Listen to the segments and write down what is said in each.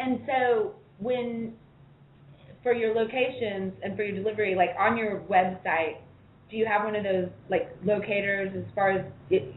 And so for your locations and for your delivery, like on your website, do you have one of those like locators as far as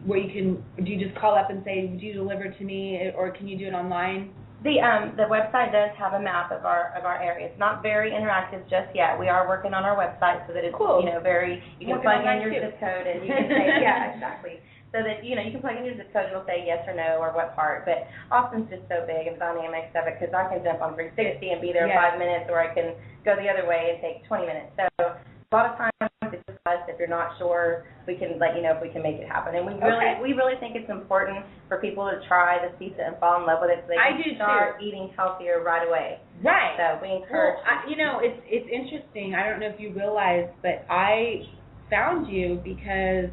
where you can, do you just call up and say, would you deliver to me, or can you do it online? The website does have a map of our area. It's not very interactive just yet. We are working on our website so that it's cool. Very, you can plug in your zip code and you can say, yeah, exactly. So that, you can plug in your zip code, it'll say yes or no or what part. But Austin's just so big and the dynamics of it, because I can jump on 360 and be there in 5 minutes, or I can go the other way and take 20 minutes. So a lot of times it's just us. If you're not sure, we can let you know if we can make it happen. And we really think it's important for people to try this pizza and fall in love with it, so they can start eating healthier right away. Right. So we encourage. Well, it's interesting. I don't know if you realize, but I found you because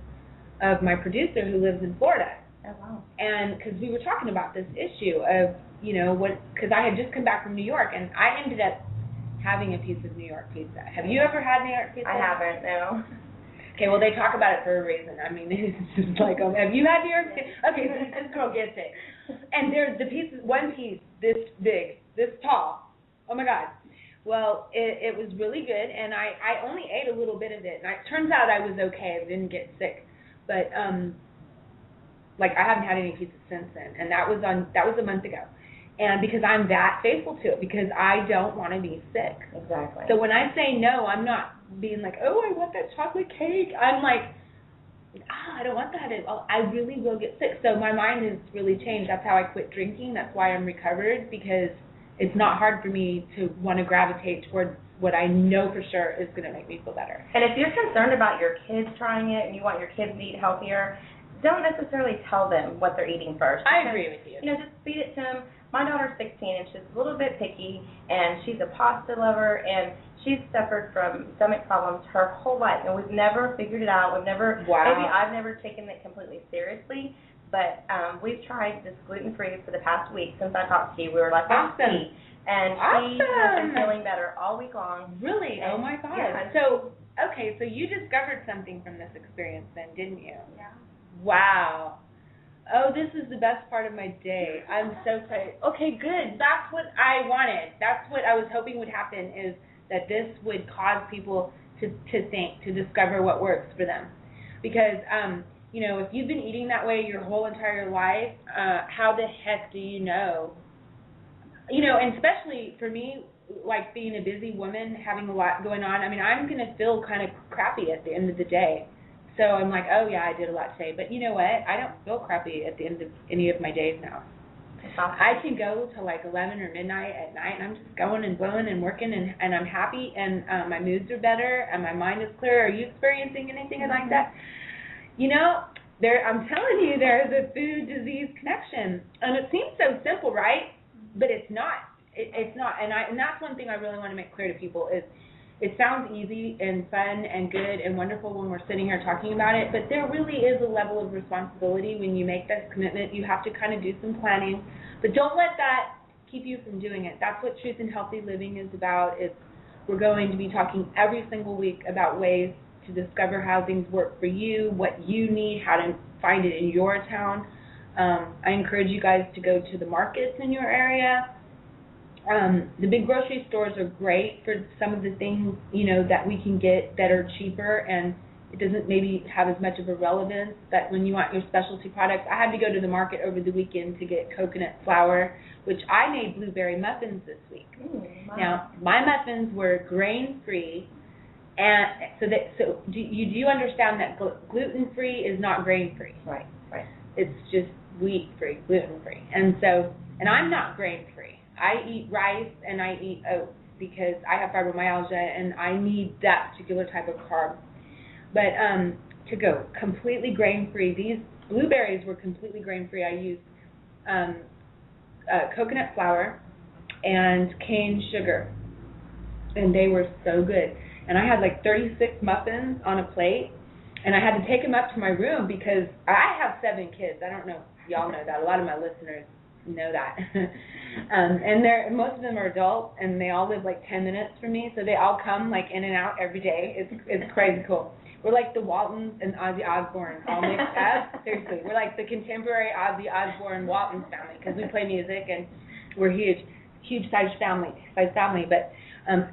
of my producer who lives in Florida. Oh, wow. And because we were talking about this issue of, because I had just come back from New York, and I ended up having a piece of New York pizza. Have you ever had New York pizza? I haven't, no. Okay, well, they talk about it for a reason. I mean, it's just like, have you had New York pizza? Okay, so this girl gets it. And there's the piece, one piece this big, this tall. Oh, my God. Well, it was really good, and I only ate a little bit of it. And it turns out I was okay. I didn't get sick. But, I haven't had any pizza since then. And that was a month ago. And because I'm that faithful to it, because I don't want to be sick. Exactly. So when I say no, I'm not being like, oh, I want that chocolate cake. I'm like, I don't want that. I really will get sick. So my mind has really changed. That's how I quit drinking. That's why I'm recovered, because it's not hard for me to want to gravitate towards what I know for sure is going to make me feel better. And if you're concerned about your kids trying it and you want your kids to eat healthier, don't necessarily tell them what they're eating first. I agree with you. Just feed it to them. My daughter's 16 and she's a little bit picky, and she's a pasta lover, and she's suffered from stomach problems her whole life, and we've never figured it out. Maybe I've never taken it completely seriously, but we've tried this gluten-free for the past week since I talked to you. We were like, awesome. And she has been feeling better all week long. Really? And, oh, my God. Yeah. So you discovered something from this experience then, didn't you? Yeah. Wow. Oh, this is the best part of my day. I'm so excited. Okay, good. That's what I wanted. That's what I was hoping would happen, is that this would cause people to think, to discover what works for them. Because, if you've been eating that way your whole entire life, how the heck do you know? And especially for me, like being a busy woman, having a lot going on, I mean, I'm going to feel kind of crappy at the end of the day. So I'm like, oh, yeah, I did a lot today. But you know what? I don't feel crappy at the end of any of my days now. I can go to like 11 or midnight at night, and I'm just going and blowing and working, and I'm happy, and my moods are better, and my mind is clear. Are you experiencing anything like that? I'm telling you, there's a food-disease connection. And it seems so simple, right? But it's not. It's not. And that's one thing I really want to make clear to people is, it sounds easy and fun and good and wonderful when we're sitting here talking about it, but there really is a level of responsibility when you make that commitment. You have to kind of do some planning, but don't let that keep you from doing it. That's what Truth and Healthy Living is about. We're going to be talking every single week about ways to discover how things work for you, what you need, how to find it in your town. I encourage you guys to go to the markets in your area. The big grocery stores are great for some of the things, that we can get that are cheaper, and it doesn't maybe have as much of a relevance that when you want your specialty products. I had to go to the market over the weekend to get coconut flour, which I made blueberry muffins this week. Ooh, wow. Now, my muffins were grain-free, and do you understand that gluten-free is not grain-free? Right. It's just wheat-free, gluten-free. And I'm not grain-free. I eat rice and I eat oats because I have fibromyalgia and I need that particular type of carb. But to go completely grain-free, these blueberries were completely grain-free. I used coconut flour and cane sugar, and they were so good. And I had like 36 muffins on a plate, and I had to take them up to my room because I have 7 kids. I don't know if y'all know that. A lot of my listeners know that. And most of them are adults, and they all live like 10 minutes from me, so they all come like in and out every day. It's crazy cool. We're like the Waltons and Ozzy Osbourne all mixed up. Seriously, we're like the contemporary Ozzy Osbourne Waltons family because we play music and we're huge. huge size family. But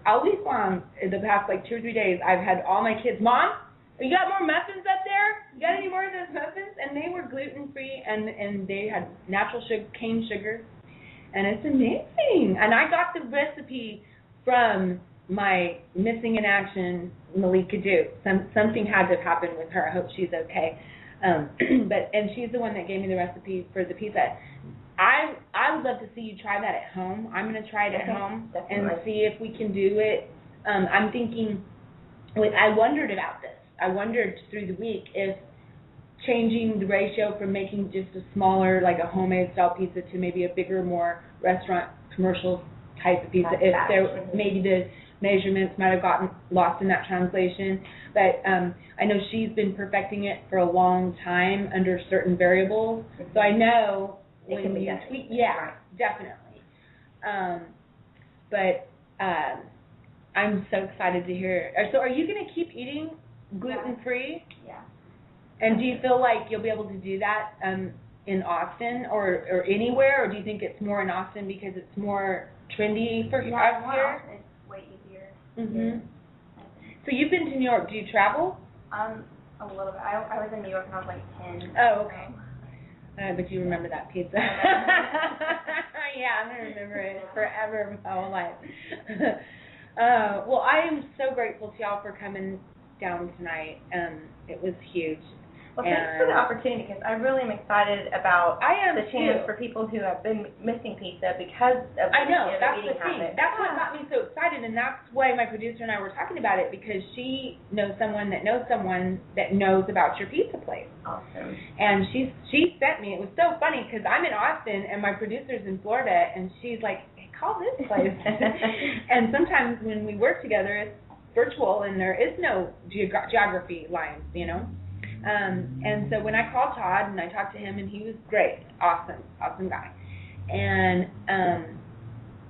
all week long, the past like 2 or 3 days, I've had all my kids, Mom, you got more muffins up there? You got any more of those muffins? And they were gluten-free, and they had natural sugar, cane sugar, and it's amazing. And I got the recipe from my missing in action Malika Duke. Something had to happen with her. I hope she's okay. And she's the one that gave me the recipe for the pizza. I would love to see you try that at home. I'm going to try it at home and see if we can do it. I'm thinking, I wondered about this. I wondered through the week if changing the ratio from making just a smaller, like a homemade style pizza, to maybe a bigger, more restaurant commercial type of pizza, if there maybe the measurements might have gotten lost in that translation. But I know she's been perfecting it for a long time under certain variables, so I know when you tweak, definitely. But I'm so excited to hear. So are you going to keep eating gluten-free? Yeah. And do you feel like you'll be able to do that in Austin or anywhere, or do you think it's more in Austin because it's more trendy for us here? It's way easier. Mhm. So you've been to New York. Do you travel? A little bit. I was in New York when I was like 10. Oh, okay. But you remember that pizza? Yeah, I'm gonna remember it forever, my whole life. Well, I am so grateful to y'all for coming down tonight. It was huge. Well, thanks for the opportunity, because I really am excited about the chance too. for people who have been missing pizza because of I know, that's eating the thing. habits. That's what got me so excited, and that's why my producer and I were talking about it, because she knows someone that knows about your pizza place. Awesome. And she sent me, it was so funny, because I'm in Austin, and my producer's in Florida, and she's like, hey, call this place. And sometimes when we work together, it's virtual, and there is no geography lines, you know. And so when I called Todd and I talked to him, and he was great, awesome guy. And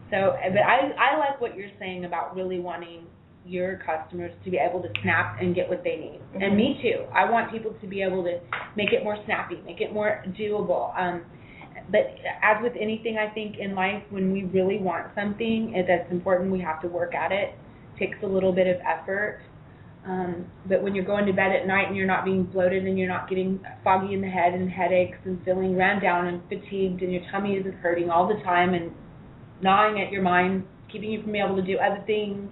but I like what you're saying about really wanting your customers to be able to snap and get what they need. Mm-hmm. And me too. I want people to be able to make it more snappy, make it more doable. But as with anything, I think in life, when we really want something that's important, we have to work at it. It takes a little bit of effort. But when you're going to bed at night and you're not being bloated and you're not getting foggy in the head and headaches and feeling ran down and fatigued and your tummy isn't hurting all the time and gnawing at your mind, keeping you from being able to do other things,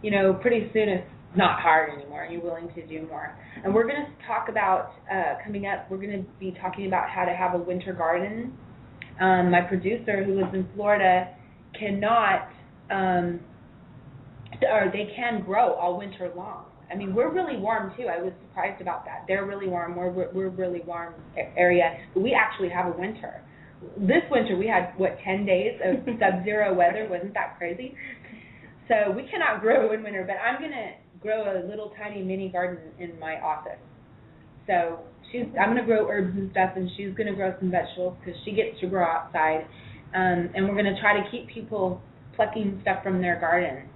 you know, pretty soon it's not hard anymore. You're willing to do more. And we're going to talk about, coming up, we're going to be talking about how to have a winter garden. My producer, who lives in Florida, cannot... or they can grow all winter long. I mean, we're really warm too. I was surprised about that. They're really warm. We're really warm area. But we actually have a winter. This winter we had 10 days of sub-zero weather. Wasn't that crazy? So we cannot grow in winter. But I'm gonna grow a little tiny mini garden in my office. So I'm gonna grow herbs and stuff, and she's gonna grow some vegetables because she gets to grow outside. And we're gonna try to keep people plucking stuff from their garden.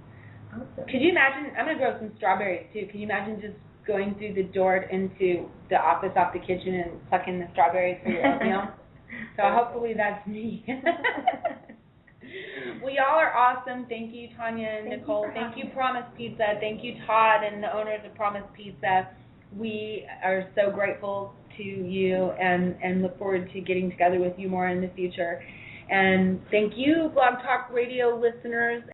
Awesome. Could you imagine, I'm going to grow some strawberries too. Can you imagine just going through the door into the office off the kitchen and plucking the strawberries for your oatmeal? So hopefully that's me. Well, y'all are awesome. Thank you, Tanya and Nicole. Thank you, Promise Pizza. Thank you, Todd and the owners of Promise Pizza. We are so grateful to you and look forward to getting together with you more in the future. And thank you, Blog Talk Radio listeners.